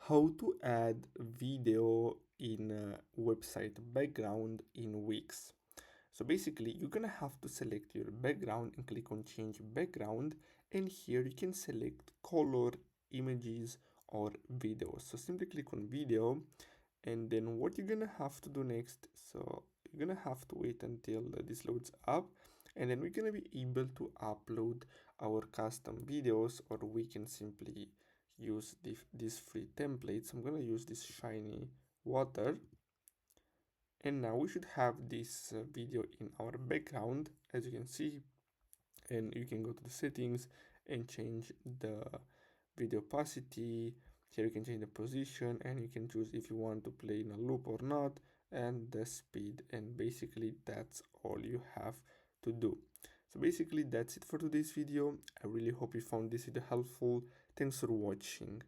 how to add video in a website background in Wix. So basically you're gonna have to select your background and click on change background, and here you can select color, images or videos. So simply click on video, and then what you're gonna have to do next, so you're gonna have to wait until this loads up, and then we're gonna be able to upload our custom videos, or we can simply use these free templates. I'm gonna use this shiny water, and now we should have this video in our background, as you can see. And you can go to the settings and change the video opacity. Here you can change the position, and you can choose if you want to play in a loop or not, and the speed, and basically that's all you have to do. So basically that's it for today's video. I really hope you found this video helpful. Thanks for watching.